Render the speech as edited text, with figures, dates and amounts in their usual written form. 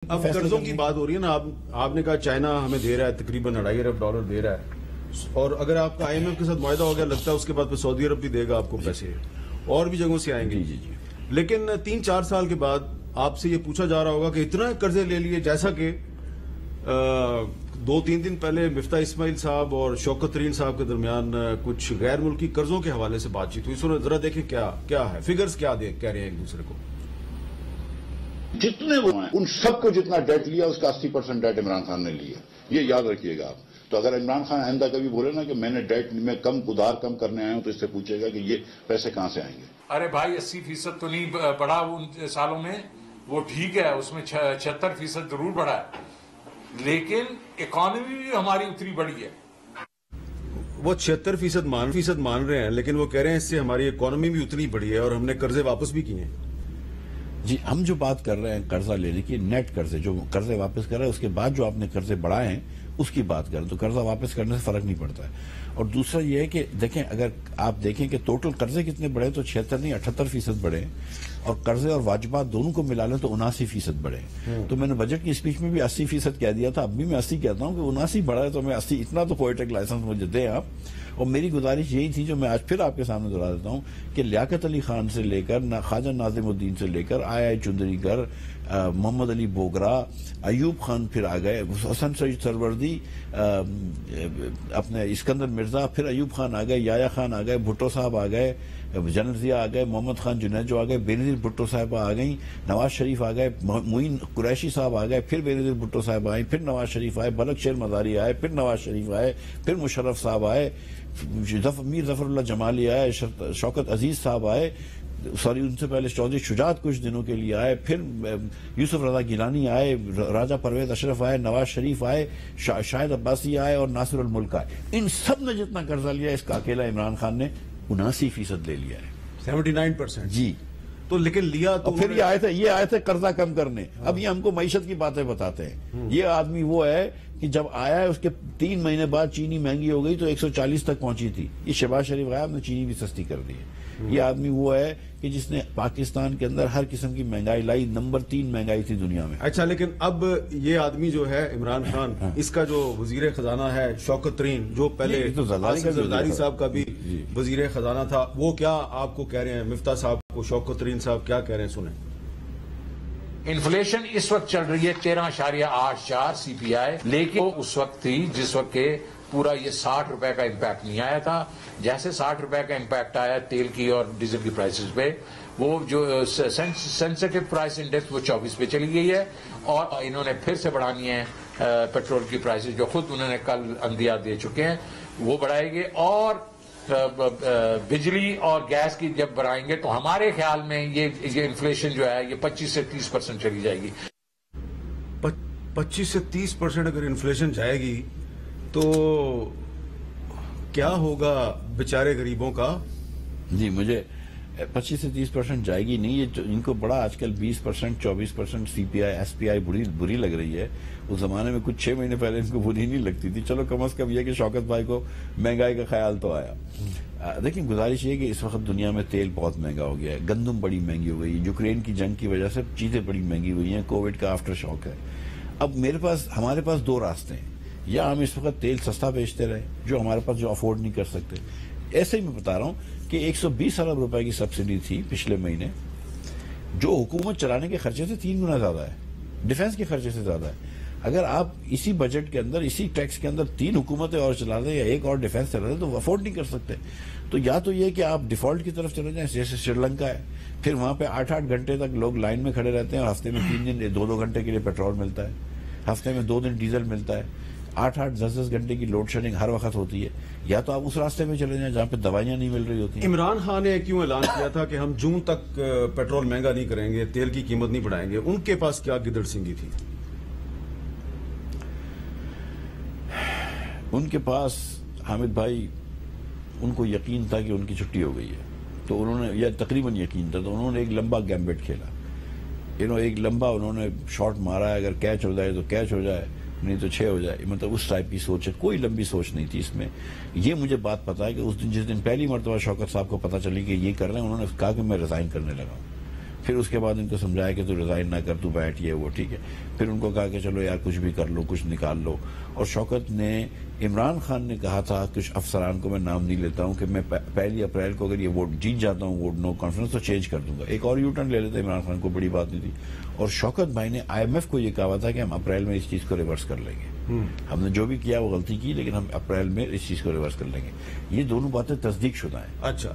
اب قرضوں کی بات ہو رہی ہے نا، آپ نے کہا چائنا ہمیں دے رہا ہے تقریباً $2.5 ارب دے رہا ہے، اور اگر آپ کا IMF کے ساتھ معاہدہ ہو گیا لگتا ہے اس کے بعد پھر سعودی عرب بھی دے گا آپ کو پیسے، اور بھی جگہوں سے آئیں گے۔ لیکن 3-4 سال کے بعد آپ سے یہ پوچھا جا رہا ہوگا کہ اتنا قرضے لے لیے، جیسا کہ 2-3 دن پہلے مفتاح اسماعیل صاحب اور شوکت ترین صاحب کے درمیان کچھ غیر ملکی قرضوں کے حوالے سے بات چیت ہوئی۔ سنو ذرا دیکھیں کیا ہے، فگرز کیا کہہ رہے ہیں ایک دوسرے کو۔ جتنے وہ ہیں ان سب کو جتنا ڈیٹ لیا اس کا 80% ڈیٹ عمران خان نے لیا، یہ یاد رکھیے گا آپ۔ تو اگر عمران خان آئندہ کبھی بولے نا کہ میں نے ڈیٹ میں ادھار کم کرنے آیا ہوں، تو اس سے پوچھے گا کہ یہ پیسے کہاں سے آئیں گے۔ ارے بھائی 80% تو نہیں بڑھا ان سالوں میں، وہ ٹھیک ہے، اس میں 76% ضرور بڑھا ہے، لیکن اکانومی بھی ہماری اتنی بڑی ہے۔ وہ 76% مان رہے ہیں، لیکن وہ کہہ رہے ہیں اس سے ہماری اکانومی بھی اتنی بڑی ہے اور ہم نے قرضے واپس بھی کیے ہیں۔ جی، ہم جو بات کر رہے ہیں قرضہ لینے کی، نیٹ قرضے، جو قرضے واپس کر رہے ہیں اس کے بعد جو آپ نے قرضے بڑھائے ہیں اس کی بات کریں تو قرضہ واپس کرنے سے فرق نہیں پڑتا ہے۔ اور دوسرا یہ ہے کہ دیکھیں، اگر آپ دیکھیں کہ ٹوٹل قرضے کتنے بڑھے تو 76 نہیں 78% بڑھے، اور قرضے اور واجبات دونوں کو ملا لیں تو 79% بڑھے۔ تو میں نے بجٹ کی اسپیچ میں بھی 80% کہہ دیا تھا، اب بھی میں 80 کہتا ہوں کہ 79 بڑھا ہے، تو میں 80 اتنا تو پوئٹک لائسنس مجھے دیں آپ۔ اور میری گزارش یہی تھی جو میں آج پھر آپ کے سامنے دہرا دیتا ہوں کہ لیاقت علی خان سے لے کر خواجہ ناظم الدین سے لے کر آئی چندری گر، محمد علی بوگرا، ایوب خان پھر آ گئے، حسن سعید سروردی، اپنے اسکندر مرزا، پھر ایوب خان آ گئے، یایا خان آ گئے، بھٹو صاحب آ گئے، جنرل ضیاء آ گئے، محمد خان جنیجو آ گئے، بینظیر بھٹو صاحب آ گئیں، نواز شریف آ گئے، معین قریشی صاحب آ گئے، پھر بینظیر بھٹو صاحب آئے، پھر نواز شریف آئے، بلک شیر مزاری آئے، پھر نواز شریف آئے، پھر مشرف صاحب آئے، میر ظفر اللہ جمالی آئے، شوکت عزیز صاحب آئے، ان سے پہلے چودھری شجاعت کچھ دنوں کے لیے آئے، پھر یوسف رضا گیلانی آئے، راجہ پرویز اشرف آئے، نواز شریف آئے، شاہد عباسی آئے اور ناصر الملک آئے۔ ان سب نے جتنا قرضہ لیا اس کا اکیلا عمران خان نے 79% لے لیا ہے۔ 79%؟ جی۔ تو لیکن لیا تو پھر یہ آئے تھے قرضہ کم کرنے، اب یہ ہم کو معیشت کی باتیں بتاتے ہیں۔ یہ آدمی وہ ہے کہ جب آیا ہے اس کے 3 مہینے بعد چینی مہنگی ہو گئی تو 140 تک پہنچی تھی، یہ شہباز شریف آیا، ہم نے چینی بھی سستی کر دی ہے۔ یہ آدمی وہ ہے کہ جس نے پاکستان کے اندر ہر قسم کی مہنگائی لائی، نمبر 3 مہنگائی تھی دنیا میں۔ اچھا، لیکن اب یہ آدمی جو ہے عمران خان، اس کا جو وزیر خزانہ ہے شوکت ترین، جو پہلے زرداری صاحب کا بھی وزیر خزانہ تھا، وہ کیا آپ کو کہہ رہے ہیں؟ مفتاح صاحب کو شوکت ترین صاحب کیا کہہ رہے ہیں، سنیں۔ انفلیشن اس وقت چل رہی ہے 13.84 CPI، لیکن وہ اس وقت تھی جس وقت کے پورا یہ 60 روپے کا امپیکٹ نہیں آیا تھا۔ جیسے 60 روپے کا امپیکٹ آیا تیل کی اور ڈیزل کی پرائسز پہ، وہ جو سینسٹیو پرائس انڈیکس وہ 24 پہ چلی گئی ہے، اور انہوں نے پھر سے بڑھانی ہے پیٹرول کی پرائسز، جو خود انہوں نے کل عندیہ دے چکے ہیں، وہ بڑھائے گے، اور بجلی اور گیس کی جب بڑھائیں گے تو ہمارے خیال میں یہ انفلیشن جو ہے یہ 25 سے 30% چلی جائے گی۔ 25 سے 30% اگر انفلیشن جائے گی تو کیا ہوگا بیچارے غریبوں کا؟ جی، مجھے 25 سے 30% جائے گی نہیں، یہ ان کو بڑا آج کل 20% 24% CPI SPI بری لگ رہی ہے۔ اس زمانے میں کچھ 6 مہینے پہلے ان کو بری نہیں لگتی تھی۔ چلو کم از کم یہ کہ شوکت بھائی کو مہنگائی کا خیال تو آیا۔ لیکن گزارش یہ کہ اس وقت دنیا میں تیل بہت مہنگا ہو گیا ہے، گندم بڑی مہنگی ہو گئی، یوکرین کی جنگ کی وجہ سے چیزیں بڑی مہنگی ہوئی ہیں، کووڈ کا آفٹر شاک ہے۔ اب ہمارے پاس 2 راستے ہیں، یا ہم اس وقت تیل سستا بیچتے رہے جو ہمارے پاس جو افورڈ نہیں کر سکتے۔ ایسے ہی میں بتا رہا ہوں کہ 120 ارب روپے کی سبسڈی تھی پچھلے مہینے، جو حکومت چلانے کے خرچے سے 3 گنا زیادہ ہے، ڈیفنس کے خرچے سے زیادہ ہے۔ اگر آپ اسی بجٹ کے اندر، اسی ٹیکس کے اندر 3 حکومتیں اور چلا دیں یا 1 اور ڈیفنس چلا دیں تو افورڈ نہیں کر سکتے۔ تو یا تو یہ کہ آپ ڈیفالٹ کی طرف چلے جائیں، جیسے سری لنکا ہے، پھر وہاں پہ 8-8 گھنٹے تک لوگ لائن میں کھڑے رہتے ہیں، اور ہفتے میں 3 دن 2-2 گھنٹے کے لیے پیٹرول ملتا ہے، ہفتے میں 2 دن ڈیزل ملتا ہے، 8-8 10-10 گھنٹے کی لوڈ شیڈنگ ہر وقت ہوتی ہے۔ یا تو آپ اس راستے میں چلے جائیں جہاں پہ دوائیاں نہیں مل رہی ہوتی ہیں۔ عمران خان نے کیوں اعلان کیا تھا کہ ہم جون تک پیٹرول مہنگا نہیں کریں گے، تیل کی قیمت نہیں بڑھائیں گے؟ ان کے پاس کیا گدڑ سنگی تھی؟ ان کے پاس حامد بھائی، ان کو یقین تھا کہ ان کی چھٹی ہو گئی ہے، تو انہوں نے، یا تقریباً یقین تھا، تو انہوں نے ایک لمبا گیمبٹ کھیلا، ایک لمبا انہوں نے شاٹ مارا ہے، اگر کیچ ہو جائے تو کیچ ہو جائے، نہیں تو 6 ہو جائے، مطلب اس ٹائپ کی سوچ ہے، کوئی لمبی سوچ نہیں تھی اس میں۔ یہ مجھے بات پتا ہے کہ اس دن جس دن پہلی مرتبہ شوکت صاحب کو پتا چلی کہ یہ کر رہے ہیں، انہوں نے کہا کہ میں ریزائن کرنے لگا ہوں، پھر اس کے بعد ان کو سمجھایا کہ تو ریزائن نہ کر، تو بیٹھ، یہ وہ ٹھیک ہے. پھر ان کو کہا کہ چلو یار کچھ بھی کر لو، کچھ نکال لو. اور شوکت نے، عمران خان نے کہا تھا کچھ افسران کو، میں نام نہیں لیتا ہوں، کہ میں 1 اپریل کو اگر یہ ووٹ جیت جاتا ہوں، ووٹ نو کانفیڈنس، تو چینج کر دوں گا. ایک اور یو ٹرن لے لیتا عمران خان کو، بڑی بات نہیں تھی. اور شوکت بھائی نے IMF کو یہ کہا تھا کہ ہم اپریل میں اس چیز کو ریورس کر لیں گے. ہم نے جو بھی کیا وہ غلطی کی، لیکن ہم اپریل میں اس چیز کو ریورس کر لیں گے. یہ دونوں باتیں تصدیق شدہ ہیں. اچھا